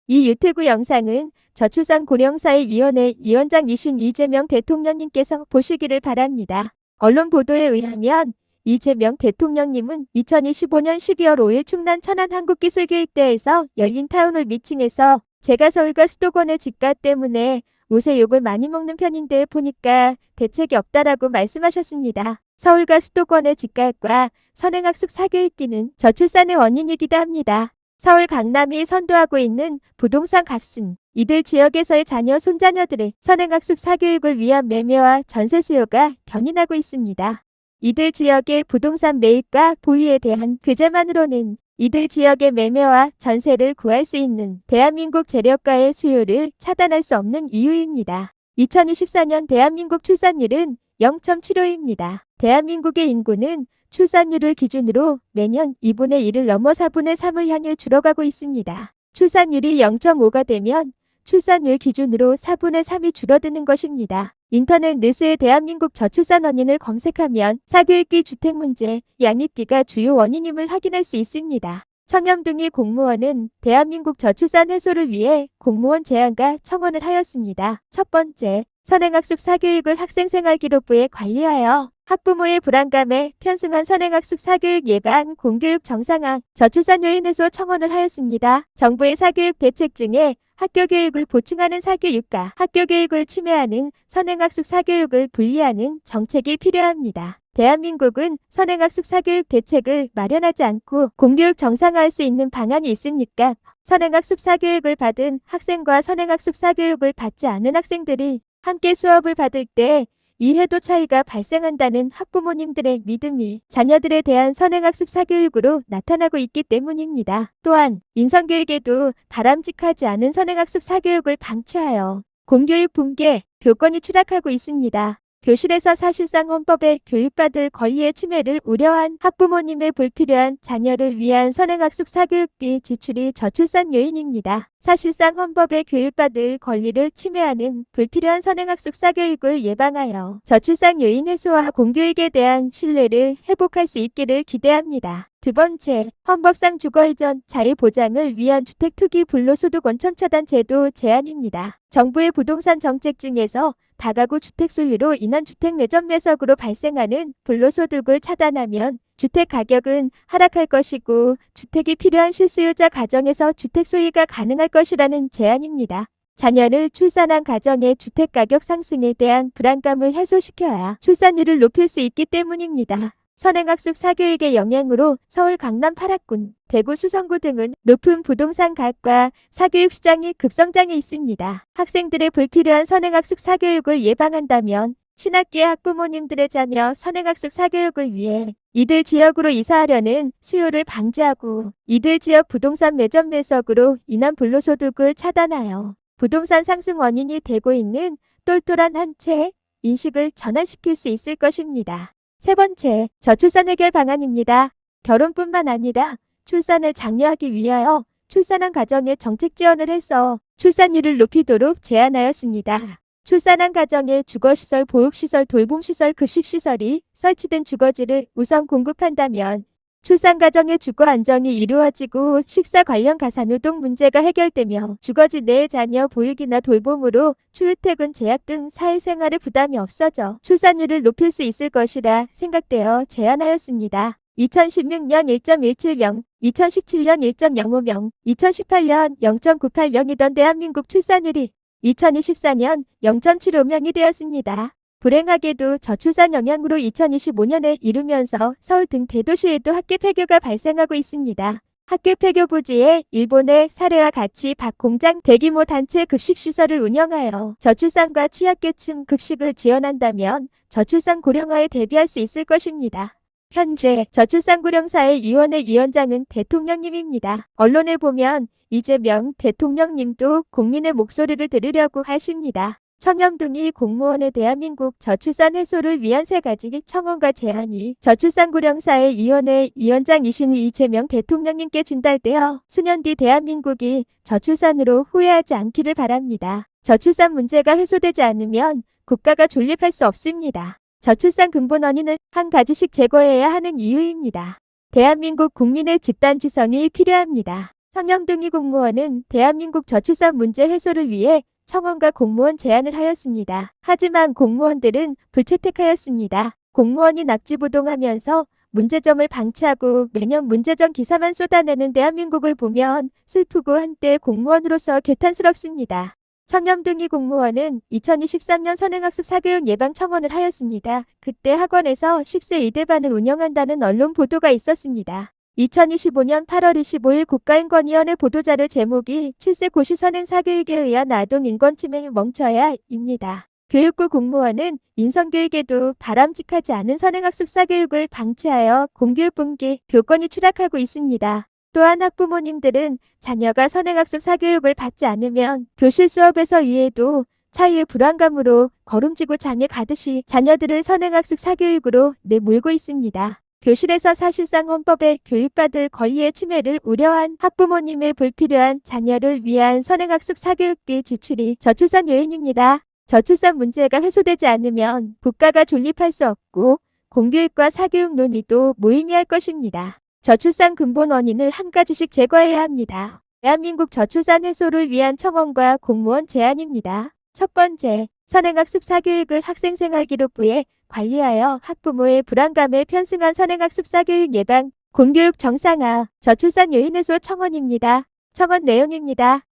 이 유튜브 영상은 저출산 고령사회위원회 위원장이신 이재명 대통령님께서 보시기를 바랍니다. 언론 보도에 의하면 이재명 대통령님은 2025년 12월 5일 충남 천안 한국기술교육대에서 열린 타운홀 미팅에서 제가 서울과 수도권의 집값 때문에 요새 욕을 많이 먹는 편인데 보니까 대책이 없다라고 말씀하셨습니다. 서울과 수도권의 집값과 선행학습 사교육비는 저출산의 원인이기도 합니다. 서울 강남이 선도하고 있는 부동산 값은 이들 지역에서의 자녀 손자녀들의 선행학습 사교육을 위한 매매와 전세 수요가 견인하고 있습니다. 이들 지역의 부동산 매입과 보유에 대한 규제만으로는 이들 지역의 매매와 전세를 구할 수 있는 대한민국 재력가의 수요를 차단할 수 없는 이유입니다. 2024년 대한민국 출산율은 0.75입니다. 대한민국의 인구는 출산율을 기준으로 매년 2분의 1을 넘어 4분의 3을 향해 줄어가고 있습니다. 출산율이 0.5가 되면 출산율 기준으로 4분의 3이 줄어드는 것입니다. 인터넷 뉴스에 대한민국 저출산 원인을 검색하면 사교육비, 주택 문제, 양육비가 주요 원인임을 확인할 수 있습니다. 청렴둥이 공무원은 대한민국 저출산 해소를 위해 공무원 제안과 청원을 하였습니다. 첫 번째, 선행학습 사교육을 학생생활기록부에 관리하여 학부모의 불안감에 편승한 선행학습 사교육 예방, 공교육 정상화, 저출산 요인 해소 청원을 하였습니다. 정부의 사교육 대책 중에 학교교육을 보충하는 사교육과 학교교육을 침해하는 선행학습 사교육을 분리하는 정책이 필요합니다. 대한민국은 선행학습 사교육 대책을 마련하지 않고 공교육 정상화할 수 있는 방안이 있습니까? 선행학습 사교육을 받은 학생과 선행학습 사교육을 받지 않은 학생들이 함께 수업을 받을 때 이해도 차이가 발생한다는 학부모님들의 믿음이 자녀들에 대한 선행학습 사교육으로 나타나고 있기 때문입니다. 또한 인성교육에도 바람직하지 않은 선행학습 사교육을 방치하여 공교육 붕괴, 교권이 추락하고 있습니다. 교실에서 사실상 헌법에 교육받을 권리의 침해를 우려한 학부모님의 불필요한 자녀를 위한 선행학습 사교육비 지출이 저출산 요인입니다. 사실상 헌법에 교육받을 권리를 침해하는 불필요한 선행학습 사교육을 예방하여 저출산 요인 해소와 공교육에 대한 신뢰를 회복할 수 있기를 기대합니다. 두 번째, 헌법상 주거이전 자유보장을 위한 주택투기 불로소득 원천차단 제도 제안입니다. 정부의 부동산 정책 중에서 다가구 주택 소유로 인한 주택 매점 매석으로 발생하는 불로소득을 차단하면 주택 가격은 하락할 것이고 주택이 필요한 실수요자 가정에서 주택 소유가 가능할 것이라는 제안입니다. 자녀를 출산한 가정의 주택 가격 상승에 대한 불안감을 해소시켜야 출산율을 높일 수 있기 때문입니다. 선행학습 사교육의 영향으로 서울 강남 8학군, 대구 수성구 등은 높은 부동산 가격과 사교육 시장이 급성장해 있습니다. 학생들의 불필요한 선행학습 사교육을 예방한다면 신학기의 학부모님들의 자녀 선행학습 사교육을 위해 이들 지역으로 이사하려는 수요를 방지하고 이들 지역 부동산 매점 매석으로 인한 불로소득을 차단하여 부동산 상승 원인이 되고 있는 똘똘한 한 채 인식을 전환시킬 수 있을 것입니다. 세 번째, 저출산 해결 방안입니다. 결혼뿐만 아니라 출산을 장려하기 위하여 출산한 가정에 정책 지원을 해서 출산율을 높이도록 제안하였습니다. 출산한 가정에 주거시설, 보육시설, 돌봄시설, 급식시설이 설치된 주거지를 우선 공급한다면 출산 가정의 주거 안정이 이루어지고 식사 관련 가사노동 문제가 해결되며 주거지 내의 자녀 보육이나 돌봄으로 출퇴근 제약 등 사회생활의 부담이 없어져 출산율을 높일 수 있을 것이라 생각되어 제안하였습니다. 2016년 1.17명, 2017년 1.05명, 2018년 0.98명이던 대한민국 출산율이 2024년 0.75명이 되었습니다. 불행하게도 저출산 영향으로 2025년에 이르면서 서울 등 대도시에도 학교 폐교가 발생하고 있습니다. 학교 폐교 부지에 일본의 사례와 같이 공장 대규모 단체 급식시설을 운영하여 저출산과 취약계층 급식을 지원한다면 저출산 고령화에 대비할 수 있을 것입니다. 현재 저출산 고령사회위원회 위원장은 대통령님입니다. 언론에 보면 이재명 대통령님도 국민의 목소리를 들으려고 하십니다. 청렴둥이 공무원의 대한민국 저출산 해소를 위한 3가지 청원과 제안이 저출산 고령사회위원회 위원장이신 이재명 대통령님께 전달되어 수년 뒤 대한민국이 저출산으로 후회하지 않기를 바랍니다. 저출산 문제가 해소되지 않으면 국가가 존립할 수 없습니다. 저출산 근본 원인을 한 가지씩 제거해야 하는 이유입니다. 대한민국 국민의 집단지성이 필요합니다. 청렴등위 공무원은 대한민국 저출산 문제 해소를 위해 청원과 공무원 제안을 하였습니다. 하지만 공무원들은 불채택하였습니다. 공무원이 낙지부동하면서 문제점을 방치하고 매년 문제점 기사만 쏟아내는 대한민국을 보면 슬프고 한때 공무원으로서 개탄스럽습니다. 청렴등위 공무원은 2023년 선행학습 사교육 예방 청원을 하였습니다. 그때 학원에서 10세 이대반을 운영한다는 언론 보도가 있었습니다. 2025년 8월 25일 국가인권위원회 보도자료 제목이 7세 고시 선행 사교육에 의한 아동 인권침해 멈춰야입니다. 교육부 공무원은 인성교육에도 바람직하지 않은 선행학습 사교육을 방치하여 공교육 분기 교권이 추락하고 있습니다. 또한 학부모님들은 자녀가 선행학습 사교육을 받지 않으면 교실 수업에서 이해도 차이의 불안감으로 걸음지고 장애 가듯이 자녀들을 선행학습 사교육으로 내몰고 있습니다. 교실에서 사실상 헌법에 교육받을 권리의 침해를 우려한 학부모님의 불필요한 자녀를 위한 선행학습 사교육비 지출이 저출산 요인입니다. 저출산 문제가 해소되지 않으면 국가가 존립할 수 없고 공교육과 사교육 논의도 무의미할 것입니다. 저출산 근본 원인을 한 가지씩 제거해야 합니다. 대한민국 저출산 해소를 위한 청원과 공무원 제안입니다. 첫 번째, 선행학습 사교육을 학생생활기록부에 관리하여 학부모의 불안감에 편승한 선행학습 사교육 예방, 공교육 정상화, 저출산 요인 해소 청원입니다. 청원 내용입니다.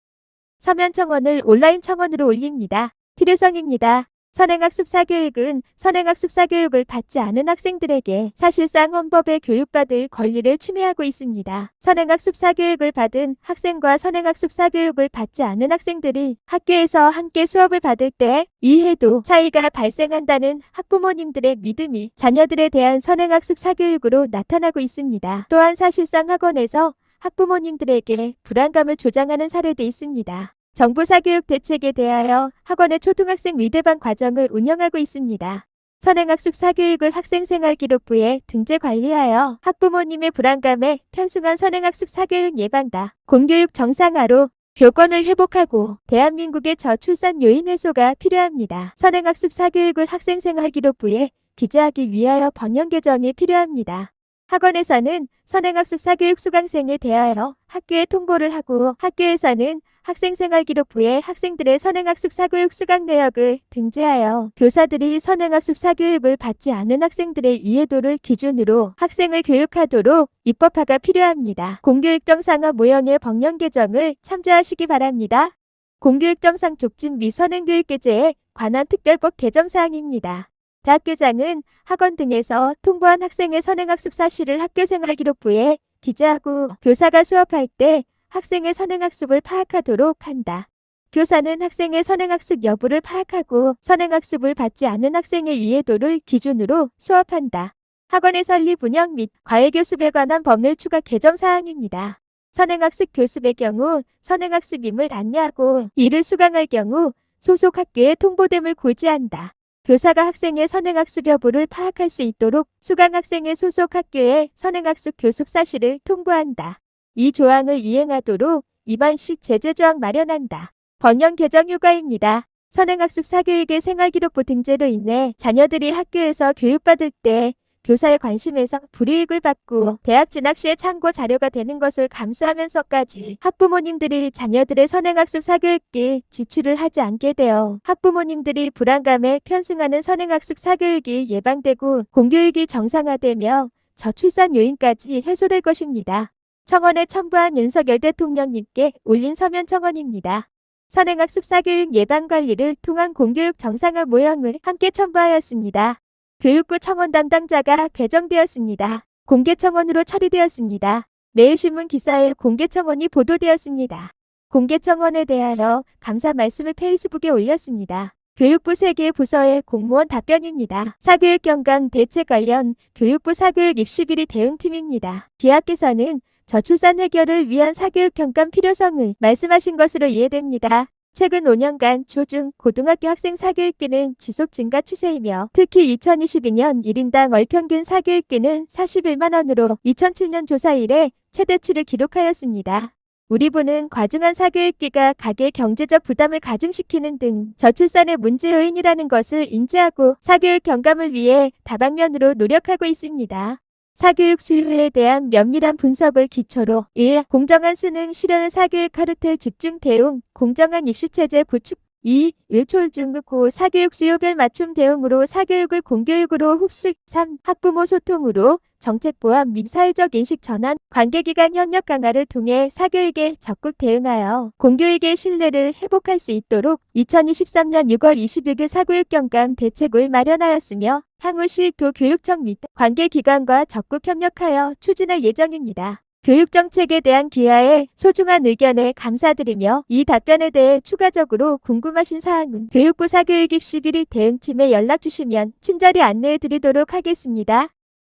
서면 청원을 온라인 청원으로 올립니다. 필요성입니다. 선행학습 사교육은 선행학습 사교육을 받지 않은 학생들에게 사실상 헌법에 교육받을 권리를 침해하고 있습니다. 선행학습 사교육을 받은 학생과 선행학습 사교육을 받지 않은 학생들이 학교에서 함께 수업을 받을 때 이해도 차이가 발생한다는 학부모님들의 믿음이 자녀들에 대한 선행학습 사교육으로 나타나고 있습니다. 또한 사실상 학원에서 학부모님들에게 불안감을 조장하는 사례도 있습니다. 정부 사교육 대책에 대하여 학원의 초등학생 위대반 과정을 운영하고 있습니다. 선행학습 사교육을 학생생활기록부에 등재 관리하여 학부모님의 불안감에 편승한 선행학습 사교육 예방다. 공교육 정상화로 교권을 회복하고 대한민국의 저출산 요인 해소가 필요합니다. 선행학습 사교육을 학생생활기록부에 기재하기 위하여 법령 개정이 필요합니다. 학원에서는 선행학습 사교육 수강생에 대하여 학교에 통보를 하고 학교에서는 학생생활기록부에 학생들의 선행학습 사교육 수강 내역을 등재하여 교사들이 선행학습 사교육을 받지 않은 학생들의 이해도를 기준으로 학생을 교육하도록 입법화가 필요합니다. 공교육 정상화 모형의 법령 개정을 참조하시기 바랍니다. 공교육 정상 촉진 미 선행교육개재에 관한 특별법 개정 사항입니다. 대학교장은 학원 등에서 통보한 학생의 선행학습 사실을 학교생활기록부에 기재하고 교사가 수업할 때 학생의 선행학습을 파악하도록 한다. 교사는 학생의 선행학습 여부를 파악하고 선행학습을 받지 않은 학생의 이해도를 기준으로 수업한다. 학원의 설립 운영 및 과외교습에 관한 법률 추가 개정 사항입니다. 선행학습 교습의 경우 선행학습임을 안내하고 이를 수강할 경우 소속 학교에 통보됨을 고지한다. 교사가 학생의 선행학습 여부를 파악할 수 있도록 수강 학생의 소속 학교에 선행학습 교습 사실을 통보한다. 이 조항을 이행하도록 위반 시 제재 조항 마련한다. 법령 개정 효과입니다. 선행학습 사교육의 생활기록부 등재로 인해 자녀들이 학교에서 교육받을 때 교사의 관심에서 불이익을 받고 대학 진학 시에 참고 자료가 되는 것을 감수하면서까지 학부모님들이 자녀들의 선행학습 사교육비 지출을 하지 않게 되어 학부모님들이 불안감에 편승하는 선행학습 사교육이 예방되고 공교육이 정상화되며 저출산 요인까지 해소될 것입니다. 청원에 첨부한 윤석열 대통령님께 올린 서면 청원입니다. 선행학습 사교육 예방관리를 통한 공교육 정상화 모형을 함께 첨부하였습니다. 교육부 청원 담당자가 배정되었습니다. 공개청원으로 처리되었습니다. 매일신문 기사에 공개청원이 보도되었습니다. 공개청원에 대하여 감사 말씀을 페이스북에 올렸습니다. 교육부 3개 부서의 공무원 답변입니다. 사교육 경강 대책 관련 교육부 사교육 입시비리 대응팀입니다. 기하께서는 저출산 해결을 위한 사교육 경감 필요성을 말씀하신 것으로 이해됩니다. 최근 5년간 초중 고등학교 학생 사교육비는 지속 증가 추세이며 특히 2022년 1인당 월평균 사교육비는 41만 원으로 2007년 조사 이래 최대치를 기록하였습니다. 우리 부는 과중한 사교육비가 가계 경제적 부담을 가중시키는 등 저출산의 문제 요인이라는 것을 인지하고 사교육 경감을 위해 다방면으로 노력하고 있습니다. 사교육 수요에 대한 면밀한 분석을 기초로 1. 공정한 수능 실현 사교육 카르텔 집중 대응, 공정한 입시체제 구축 2. 일초일 중급 고 사교육 수요별 맞춤 대응으로 사교육을 공교육으로 흡수 3. 학부모 소통으로 정책 보완 및 사회적 인식 전환, 관계기관 협력 강화를 통해 사교육에 적극 대응하여 공교육의 신뢰를 회복할 수 있도록 2023년 6월 26일 사교육경감 대책을 마련하였으며 향후 시도 교육청 및 관계기관과 적극 협력하여 추진할 예정입니다. 교육정책에 대한 귀하의 소중한 의견에 감사드리며 이 답변에 대해 추가적으로 궁금하신 사항은 교육부 사교육 입시 비리 대응팀에 연락주시면 친절히 안내해드리도록 하겠습니다.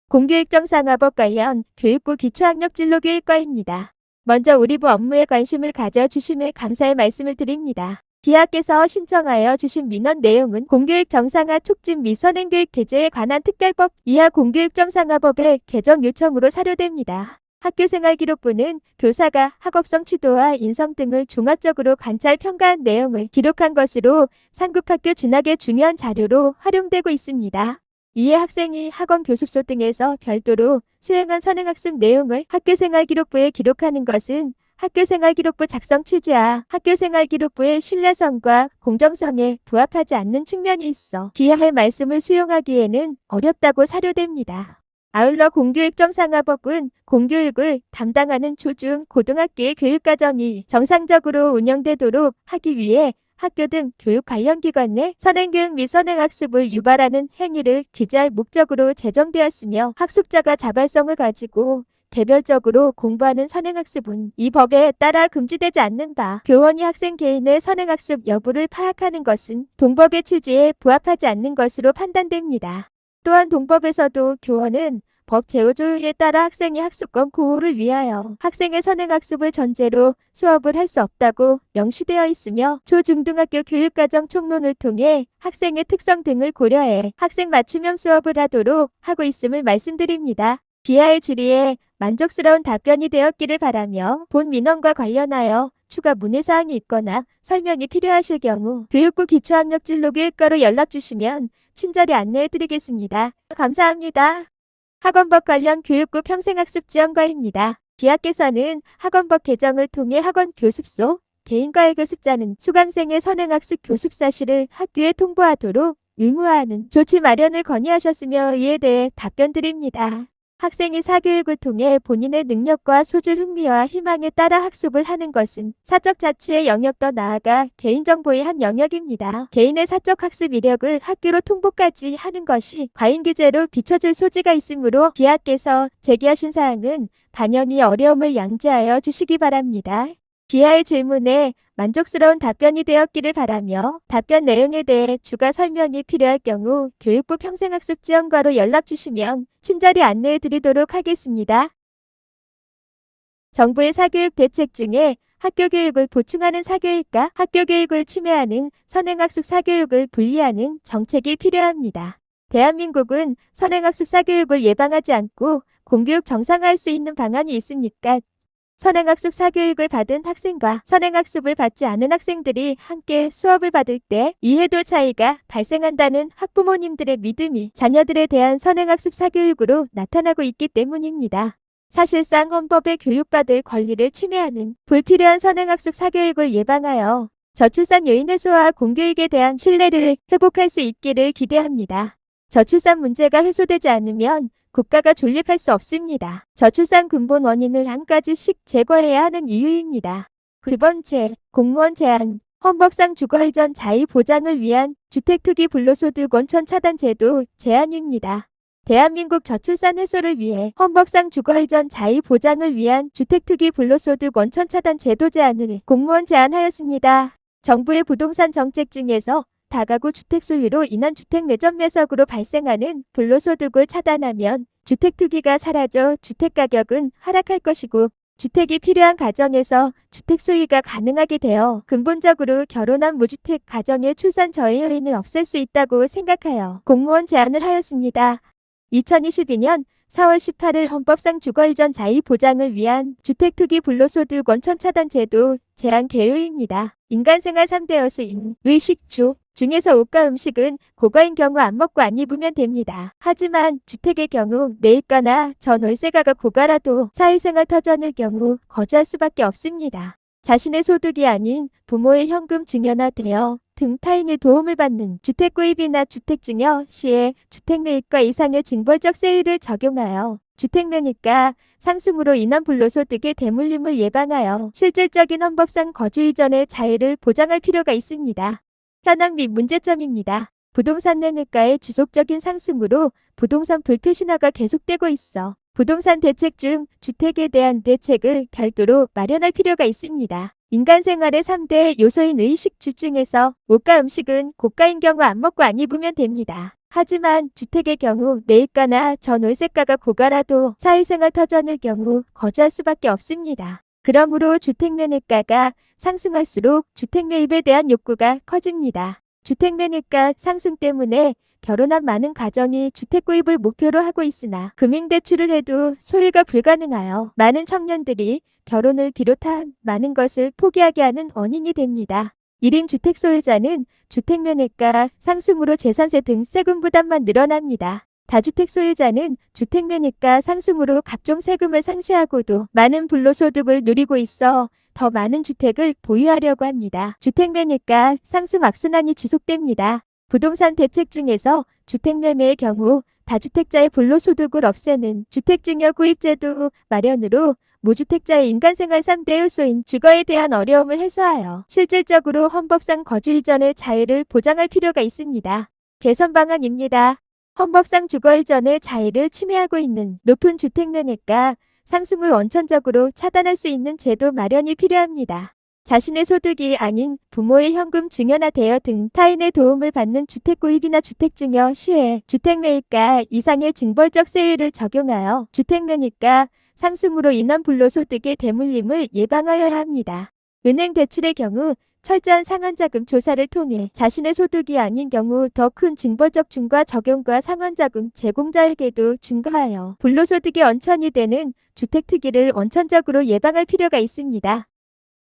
공교육정상화법 관련 교육부 기초학력진로교육과입니다. 먼저 우리 부 업무에 관심을 가져주심에 감사의 말씀을 드립니다. 기하께서 신청하여 주신 민원 내용은 공교육 정상화 촉진 및 선행교육 개제에 관한 특별법 이하 공교육정상화법의 개정 요청으로 사료됩니다. 학교생활기록부는 교사가 학업성 취도와 인성 등을 종합적으로 관찰 평가한 내용을 기록한 것으로 상급학교 진학의 중요한 자료로 활용되고 있습니다. 이에 학생이 학원 교습소 등에서 별도로 수행한 선행학습 내용을 학교생활기록부에 기록하는 것은 학교생활기록부 작성 취지와 학교생활기록부의 신뢰성과 공정성에 부합하지 않는 측면이 있어 기하의 말씀을 수용하기에는 어렵다고 사료됩니다. 아울러 공교육정상화법은 공교육을 담당하는 초중 고등학교의 교육과정이 정상적으로 운영되도록 하기 위해 학교 등 교육 관련 기관 내 선행교육 및 선행학습을 유발하는 행위를 규제할 목적으로 제정되었으며 학습자가 자발성을 가지고 개별적으로 공부하는 선행학습은 이 법에 따라 금지되지 않는 바 교원이 학생 개인의 선행학습 여부를 파악하는 것은 동법의 취지에 부합하지 않는 것으로 판단됩니다. 또한 동법에서도 교원은 법 제5조에 따라 학생의 학습권 보호를 위하여 학생의 선행학습을 전제로 수업을 할 수 없다고 명시되어 있으며 초중등학교 교육과정 총론을 통해 학생의 특성 등을 고려해 학생 맞춤형 수업을 하도록 하고 있음을 말씀드립니다. 기하의 질의에 만족스러운 답변이 되었기를 바라며 본 민원과 관련하여 추가 문의사항이 있거나 설명이 필요하실 경우 교육부 기초학력진로교육과로 연락주시면 친절히 안내해드리겠습니다. 감사합니다. 학원법 관련 교육부 평생학습지원과입니다. 기하께서는 학원법 개정을 통해 학원 교습소, 개인과외 교습자는 수강생의 선행학습 교습 사실을 학교에 통보하도록 의무화하는 조치 마련을 건의하셨으며 이에 대해 답변드립니다. 학생이 사교육을 통해 본인의 능력과 소질, 흥미와 희망에 따라 학습을 하는 것은 사적 자치의 영역 더 나아가 개인정보의 한 영역입니다. 개인의 사적 학습 이력을 학교로 통보까지 하는 것이 과잉 규제로 비춰질 소지가 있으므로 기하께서 제기하신 사항은 반영이 어려움을 양지하여 주시기 바랍니다. 기하의 질문에 만족스러운 답변이 되었기를 바라며 답변 내용에 대해 추가 설명이 필요할 경우 교육부 평생학습지원과로 연락주시면 친절히 안내해 드리도록 하겠습니다. 정부의 사교육 대책 중에 학교교육을 보충하는 사교육과 학교교육을 침해하는 선행학습 사교육을 분리하는 정책이 필요합니다. 대한민국은 선행학습 사교육을 예방하지 않고 공교육 정상화할 수 있는 방안이 있습니까? 선행학습 사교육을 받은 학생과 선행학습을 받지 않은 학생들이 함께 수업을 받을 때 이해도 차이가 발생한다는 학부모님들의 믿음이 자녀들에 대한 선행학습 사교육으로 나타나고 있기 때문입니다. 사실상 헌법에 교육받을 권리를 침해하는 불필요한 선행학습 사교육을 예방하여 저출산 요인 해소와 공교육에 대한 신뢰를 회복할 수 있기를 기대합니다. 저출산 문제가 해소되지 않으면 국가가 존립할 수 없습니다. 저출산 근본 원인을 한 가지씩 제거해야 하는 이유입니다. 두 번째, 공무원 제한. 헌법상 주거이전 자의 보장을 위한 주택투기 불로소득 원천 차단 제도 제한입니다. 대한민국 저출산 해소를 위해 헌법상 주거이전 자의 보장을 위한 주택투기 불로소득 원천 차단 제도 제한을 공무원 제안하였습니다. 정부의 부동산 정책 중에서 다가구 주택 소유로 인한 주택 매점 매석으로 발생하는 불로소득을 차단하면 주택 투기가 사라져 주택 가격은 하락할 것이고 주택이 필요한 가정에서 주택 소유가 가능하게 되어 근본적으로 결혼한 무주택 가정의 출산 저해 요인을 없앨 수 있다고 생각하여 공무원 제안을 하였습니다. 2022년 4월 18일 헌법상 주거이전 자의 보장을 위한 주택투기 불로소득 원천 차단 제도 제안 개요입니다. 인간생활 3대 여수인 의식주, 중에서 옷과 음식은 고가인 경우 안 먹고 안 입으면 됩니다. 하지만 주택의 경우 매입가나 전월세가가 고가라도 사회생활 터전의 경우 거주할 수밖에 없습니다. 자신의 소득이 아닌 부모의 현금 증여나 대여 등 타인의 도움을 받는 주택 구입이나 주택 증여 시에 주택 매입가 이상의 징벌적 세율을 적용하여 주택 매입가 상승으로 인한 불로소득의 대물림을 예방하여 실질적인 헌법상 거주 이전의 자유를 보장할 필요가 있습니다. 현황 및 문제점입니다. 부동산 매매가의 지속적인 상승으로 부동산 불패신화가 계속되고 있어 부동산 대책 중 주택에 대한 대책을 별도로 마련할 필요가 있습니다. 인간 생활의 3대 요소인 의식주 중에서 옷과 음식은 고가인 경우 안 먹고 안 입으면 됩니다. 하지만 주택의 경우 매입가나 전월세가가 고가라도 사회생활 터전의 경우 거주할 수밖에 없습니다. 그러므로 주택 매매가가 상승할수록 주택 매입에 대한 욕구가 커집니다. 주택 매매가 상승 때문에 결혼한 많은 가정이 주택 구입을 목표로 하고 있으나 금융대출을 해도 소유가 불가능하여 많은 청년들이 결혼을 비롯한 많은 것을 포기하게 하는 원인이 됩니다. 1인 주택 소유자는 주택 매매가 상승으로 재산세 등 세금 부담만 늘어납니다. 다주택 소유자는 주택 매매가 상승으로 각종 세금을 상쇄하고도 많은 불로소득을 누리고 있어 더 많은 주택을 보유하려고 합니다. 주택 매매가 상승 악순환이 지속됩니다. 부동산 대책 중에서 주택 매매의 경우 다주택자의 불로소득을 없애는 주택증여 구입제도 마련으로 무주택자의 인간생활 3대 요소인 주거에 대한 어려움을 해소하여 실질적으로 헌법상 거주 이전의 자유를 보장할 필요가 있습니다. 개선 방안입니다. 헌법상 주거 이전의 자유를 침해하고 있는 높은 주택 매매가 상승을 원천적으로 차단할 수 있는 제도 마련이 필요합니다. 자신의 소득이 아닌 부모의 현금 증여나 대여 등 타인의 도움을 받는 주택 구입이나 주택 증여 시에 주택 매입가 이상의 징벌적 세율을 적용하여 주택 매입가 상승으로 인한 불로소득의 대물림을 예방하여야 합니다. 은행 대출의 경우 철저한 상환자금 조사를 통해 자신의 소득이 아닌 경우 더 큰 징벌적 중과 적용과 상환자금 제공자에게도 중과하여 불로소득의 원천이 되는 주택 투기를 원천적으로 예방할 필요가 있습니다.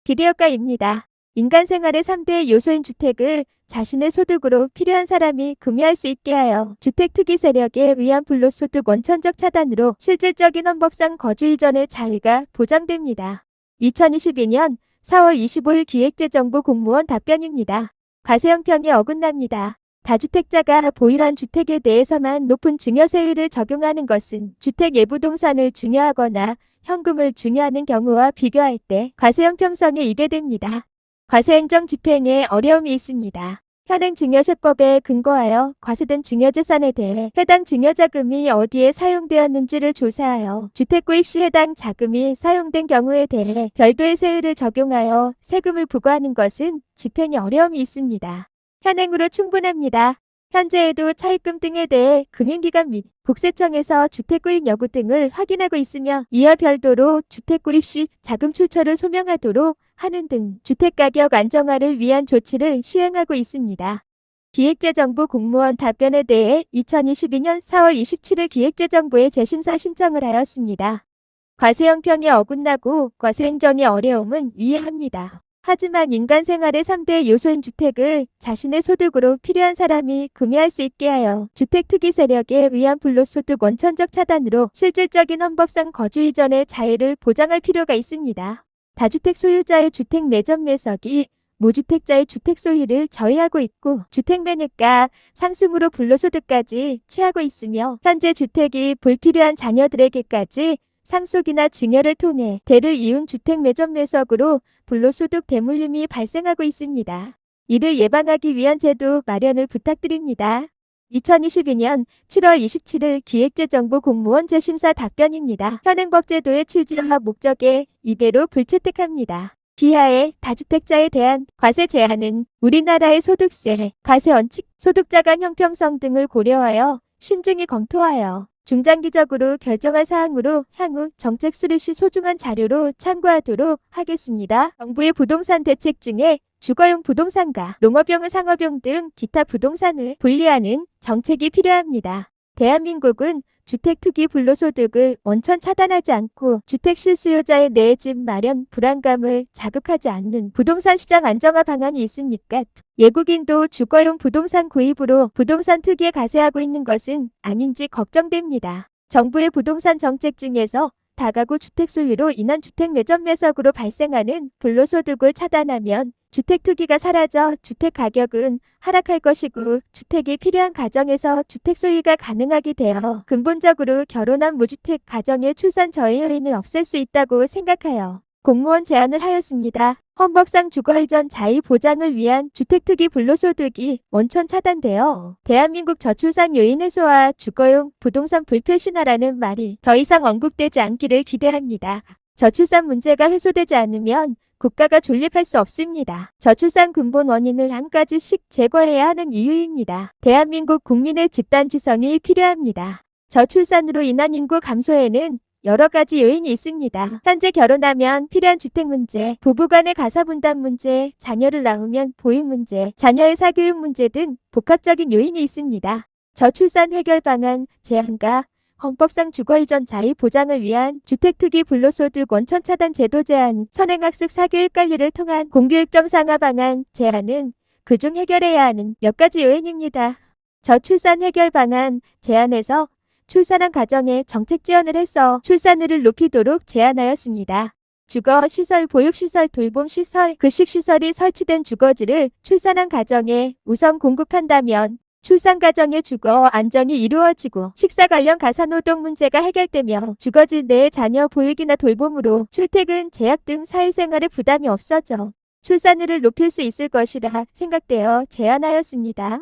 기대효과입니다. 인간 생활의 3대 요소인 주택을 자신의 소득으로 필요한 사람이 구매할 수 있게 하여 주택 투기 세력에 의한 불로소득 원천적 차단으로 실질적인 헌법상 거주 이전의 자유가 보장됩니다. 2022년 4월 25일 기획재정부 공무원 답변입니다. 과세형평에 어긋납니다. 다주택자가 보유한 주택에 대해서만 높은 증여세율을 적용하는 것은 주택 예부동산을 증여하거나 현금을 증여하는 경우와 비교할 때 과세형평성에 이배됩니다. 과세행정 집행에 어려움이 있습니다. 현행 증여세법에 근거하여 과세된 증여재산에 대해 해당 증여자금이 어디에 사용되었는지를 조사하여 주택구입 시 해당 자금이 사용된 경우에 대해 별도의 세율을 적용하여 세금을 부과하는 것은 집행에 어려움이 있습니다. 현행으로 충분합니다. 현재에도 차입금 등에 대해 금융기관 및 국세청에서 주택구입 여부 등을 확인하고 있으며 이와 별도로 주택구입 시 자금 출처를 소명하도록 하는 등 주택가격 안정화를 위한 조치를 시행하고 있습니다. 기획재정부 공무원 답변에 대해 2022년 4월 27일 기획재정부에 재심사 신청을 하였습니다. 과세형평에 어긋나고 과세행정의 어려움은 이해합니다. 하지만 인간 생활의 3대 요소인 주택을 자신의 소득으로 필요한 사람이 구매할 수 있게 하여 주택 투기 세력에 의한 불로소득 원천적 차단으로 실질적인 헌법상 거주 이전의 자유를 보장할 필요가 있습니다. 다주택 소유자의 주택 매점 매석이 무주택자의 주택 소유를 저해하고 있고 주택 매매가 상승으로 불로소득까지 취하고 있으며 현재 주택이 불필요한 자녀들에게까지 상속이나 증여를 통해 대를 이은 주택 매점 매석으로 불로소득 대물림이 발생하고 있습니다. 이를 예방하기 위한 제도 마련을 부탁드립니다. 2022년 7월 27일 기획재정부 공무원 재심사 답변입니다. 현행법 제도의 취지와 목적에 이배로 불채택합니다. 기하의 다주택자에 대한 과세 제한은 우리나라의 소득세, 과세 원칙, 소득자 간 형평성 등을 고려하여 신중히 검토하여 중장기적으로 결정할 사항으로 향후 정책 수립 시 소중한 자료로 참고하도록 하겠습니다. 정부의 부동산 대책 중에 주거용 부동산과 농업용, 상업용 등 기타 부동산을 분리하는 정책이 필요합니다. 대한민국은 주택 투기 불로소득을 원천 차단하지 않고 주택 실수요자의 내 집 마련 불안감을 자극하지 않는 부동산 시장 안정화 방안이 있습니까? 외국인도 주거용 부동산 구입으로 부동산 투기에 가세하고 있는 것은 아닌지 걱정됩니다. 정부의 부동산 정책 중에서 다가구 주택 소유로 인한 주택 매점 매석으로 발생하는 불로소득을 차단하면 주택 투기가 사라져 주택 가격은 하락할 것이고 주택이 필요한 가정에서 주택 소유가 가능하게 되어 근본적으로 결혼한 무주택 가정의 출산 저해 요인을 없앨 수 있다고 생각하여 공무원 제안을 하였습니다. 헌법상 주거 이전 자유 보장을 위한 주택 투기 불로소득이 원천 차단되어 대한민국 저출산 요인 해소와 주거용 부동산 불표 신화라는 말이 더 이상 언급되지 않기를 기대합니다. 저출산 문제가 해소되지 않으면 국가가 존립할 수 없습니다. 저출산 근본 원인을 한 가지씩 제거해야 하는 이유입니다. 대한민국 국민의 집단지성이 필요합니다. 저출산으로 인한 인구 감소에는 여러 가지 요인이 있습니다. 현재 결혼하면 필요한 주택 문제, 부부간의 가사분담 문제, 자녀를 낳으면 보육 문제, 자녀의 사교육 문제 등 복합적인 요인이 있습니다. 저출산 해결 방안 제안과 헌법상 주거 이전 자유 보장을 위한 주택 투기 불로소득 원천 차단 제도 제안, 선행학습 사교육 관리를 통한 공교육 정상화 방안 제안은 그중 해결해야 하는 몇 가지 요인입니다. 저출산 해결 방안 제안에서 출산한 가정에 정책 지원을 해서 출산율을 높이도록 제안하였습니다. 주거시설, 보육시설, 돌봄시설, 급식시설이 설치된 주거지를 출산한 가정에 우선 공급한다면 출산 가정의 주거 안정이 이루어지고 식사 관련 가사노동 문제가 해결되며 주거지 내 자녀 보육이나 돌봄으로 출퇴근, 재학 등 사회생활에 부담이 없어져 출산율을 높일 수 있을 것이라 생각되어 제안하였습니다.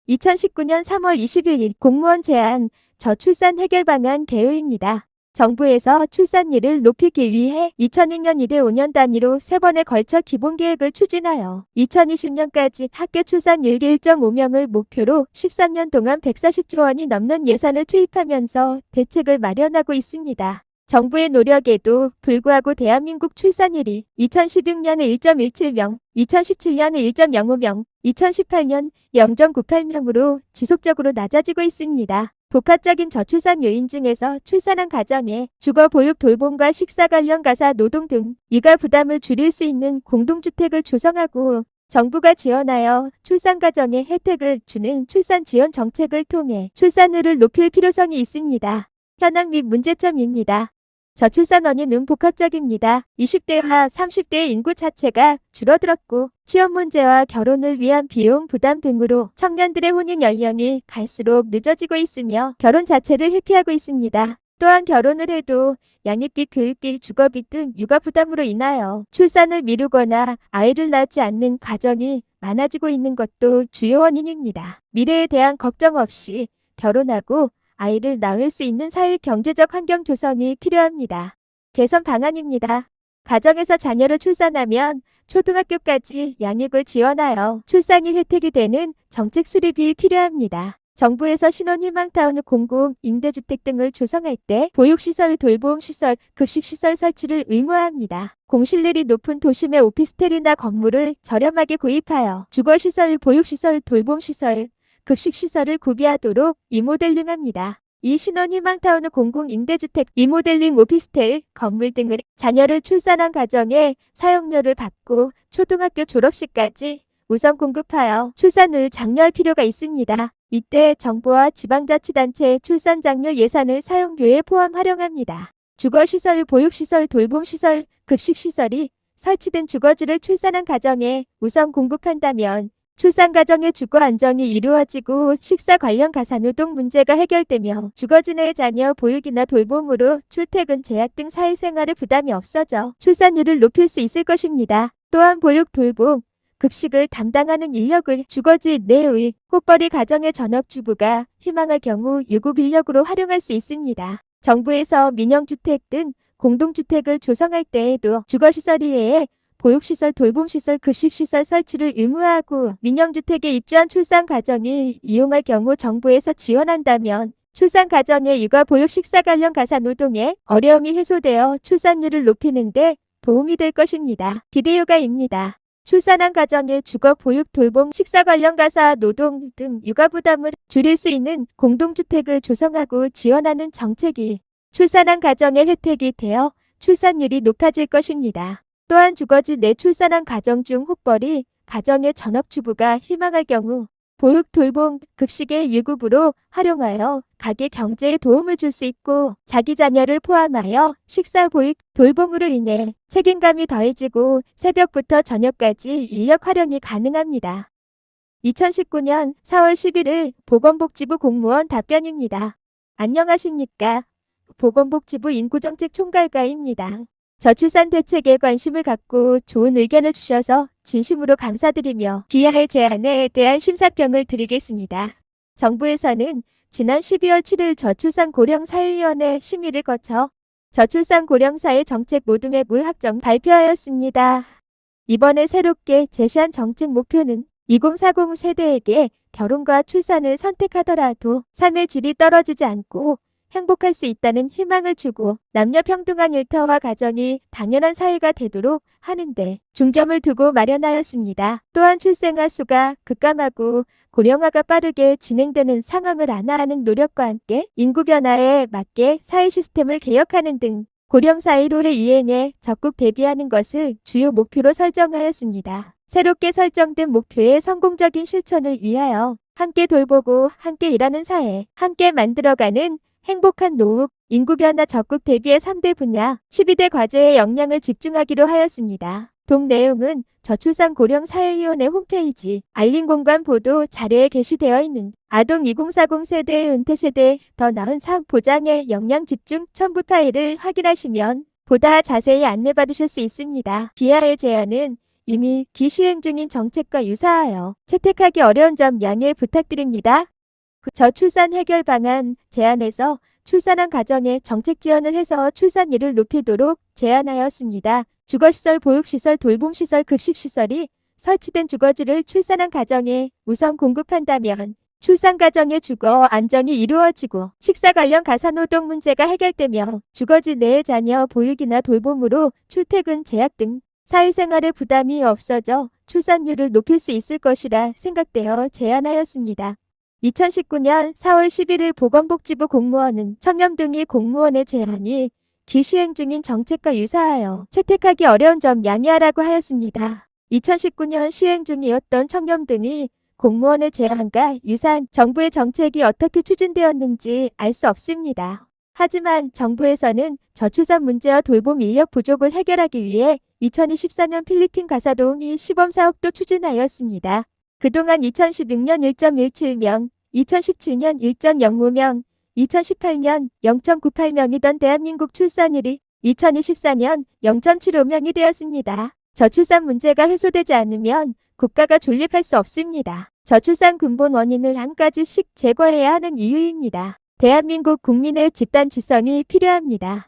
2019년 3월 21일 공무원 제안 저출산 해결 방안 개요입니다. 정부에서 출산율을 높이기 위해 2002년 이래 5년 단위로 3번에 걸쳐 기본계획을 추진하여 2020년까지 학교 출산율 1.5명을 목표로 13년 동안 140조 원이 넘는 예산을 투입하면서 대책을 마련하고 있습니다. 정부의 노력에도 불구하고 대한민국 출산율이 2016년에 1.17명, 2017년에 1.05명, 2018년 0.98명으로 지속적으로 낮아지고 있습니다. 복합적인 저출산 요인 중에서 출산한 가정의 주거, 보육, 돌봄과 식사 관련 가사, 노동 등 육아 부담을 줄일 수 있는 공동주택을 조성하고 정부가 지원하여 출산 가정에 혜택을 주는 출산 지원 정책을 통해 출산율을 높일 필요성이 있습니다. 현황 및 문제점입니다. 저출산 원인은 복합적입니다. 20대와 30대의 인구 자체가 줄어들었고 취업 문제와 결혼을 위한 비용 부담 등으로 청년들의 혼인 연령이 갈수록 늦어지고 있으며 결혼 자체를 회피하고 있습니다. 또한 결혼을 해도 양육비, 교육비, 주거비 등 육아 부담으로 인하여 출산을 미루거나 아이를 낳지 않는 가정이 많아지고 있는 것도 주요 원인입니다. 미래에 대한 걱정 없이 결혼하고 아이를 낳을 수 있는 사회 경제적 환경 조성이 필요합니다. 개선 방안입니다. 가정에서 자녀를 출산하면 초등학교까지 양육을 지원하여 출산이 혜택이 되는 정책 수립이 필요합니다. 정부에서 신혼희망타운, 공공, 임대주택 등을 조성할 때 보육시설, 돌봄시설, 급식시설 설치를 의무화합니다. 공실률이 높은 도심의 오피스텔이나 건물을 저렴하게 구입하여 주거시설, 보육시설, 돌봄시설, 급식시설을 구비하도록 리모델링합니다. 이 신혼희망타운은 공공임대주택, 리모델링 오피스텔, 건물 등을 자녀를 출산한 가정에 사용료를 받고 초등학교 졸업식까지 우선 공급하여 출산을 장려할 필요가 있습니다. 이때 정부와 지방자치단체의 출산장려 예산을 사용료에 포함 활용합니다. 주거시설, 보육시설, 돌봄시설, 급식시설이 설치된 주거지를 출산한 가정에 우선 공급한다면 출산 가정의 주거 안정이 이루어지고 식사 관련 가사노동 문제가 해결되며 주거지 내 자녀 보육이나 돌봄으로 출퇴근, 재학 등 사회생활에 부담이 없어져 출산율을 높일 수 있을 것입니다. 또한 보육, 돌봄, 급식을 담당하는 인력을 주거지 내의 호벌이 가정의 전업주부가 희망할 경우 유급 인력으로 활용할 수 있습니다. 정부에서 민영주택 등 공동주택을 조성할 때에도 주거시설 이외에 보육시설, 돌봄시설, 급식시설 설치를 의무화하고 민영주택에 입주한 출산 가정이 이용할 경우 정부에서 지원한다면 출산 가정의 육아, 보육, 식사 관련 가사 노동에 어려움이 해소되어 출산율을 높이는 데 도움이 될 것입니다. 기대효과입니다. 출산한 가정의 주거, 보육, 돌봄, 식사 관련 가사, 노동 등 육아 부담을 줄일 수 있는 공동주택을 조성하고 지원하는 정책이 출산한 가정의 혜택이 되어 출산율이 높아질 것입니다. 또한 주거지 내 출산한 가정 중 혹벌이 가정의 전업주부가 희망할 경우 보육, 돌봄, 급식의 유급으로 활용하여 가계 경제에 도움을 줄 수 있고 자기 자녀를 포함하여 식사, 보육, 돌봄으로 인해 책임감이 더해지고 새벽부터 저녁까지 인력 활용이 가능합니다. 2019년 4월 11일 보건복지부 공무원 답변입니다. 안녕하십니까? 보건복지부 인구정책 총괄과입니다. 저출산 대책에 관심을 갖고 좋은 의견을 주셔서 진심으로 감사드리며 기아의 제안에 대한 심사평을 드리겠습니다. 정부에서는 지난 12월 7일 저출산 고령 사회위원회 심의를 거쳐 저출산 고령 사회 정책 로드맵을 확정 발표하였습니다. 이번에 새롭게 제시한 정책 목표는 2040 세대에게 결혼과 출산을 선택하더라도 삶의 질이 떨어지지 않고 행복할 수 있다는 희망을 주고 남녀 평등한 일터와 가정이 당연한 사회가 되도록 하는데 중점을 두고 마련하였습니다. 또한 출생아 수가 급감하고 고령화가 빠르게 진행되는 상황을 완화하는 노력과 함께 인구 변화에 맞게 사회 시스템을 개혁하는 등 고령 사회로의 이행에 적극 대비하는 것을 주요 목표로 설정하였습니다. 새롭게 설정된 목표의 성공적인 실천을 위하여 함께 돌보고 함께 일하는 사회, 함께 만들어가는 행복한 노후, 인구변화 적극 대비의 3대 분야, 12대 과제에 역량을 집중하기로 하였습니다. 동 내용은 저출산 고령 사회위원회 홈페이지 알림 공간 보도 자료에 게시되어 있는 아동 2040 세대의 은퇴세대 더 나은 삶 보장의 역량 집중 첨부 파일을 확인하시면 보다 자세히 안내받으실 수 있습니다. 기아의 제안은 이미 기시행 중인 정책과 유사하여 채택하기 어려운 점 양해 부탁드립니다. 저출산 해결 방안 제안에서 출산한 가정에 정책 지원을 해서 출산율을 높이도록 제안하였습니다. 주거시설, 보육시설, 돌봄시설, 급식시설이 설치된 주거지를 출산한 가정에 우선 공급한다면 출산 가정의 주거 안정이 이루어지고 식사 관련 가사노동 문제가 해결되며 주거지 내의 자녀 보육이나 돌봄으로 출퇴근 제약 등 사회생활의 부담이 없어져 출산율을 높일 수 있을 것이라 생각되어 제안하였습니다. 2019년 4월 11일 보건복지부 공무원은 청렴 등이 공무원의 제안이 기시행 중인 정책과 유사하여 채택하기 어려운 점 양해하라고 하였습니다. 2019년 시행 중이었던 청렴 등이 공무원의 제안과 유사한 정부의 정책이 어떻게 추진되었는지 알 수 없습니다. 하지만 정부에서는 저출산 문제와 돌봄 인력 부족을 해결하기 위해 2024년 필리핀 가사도우미 시범사업도 추진하였습니다. 그동안 2016년 1.17명, 2017년 1.05명, 2018년 0.98명이던 대한민국 출산율이 2024년 0.75명이 되었습니다. 저출산 문제가 해소되지 않으면 국가가 존립할 수 없습니다. 저출산 근본 원인을 한 가지씩 제거해야 하는 이유입니다. 대한민국 국민의 집단 지성이 필요합니다.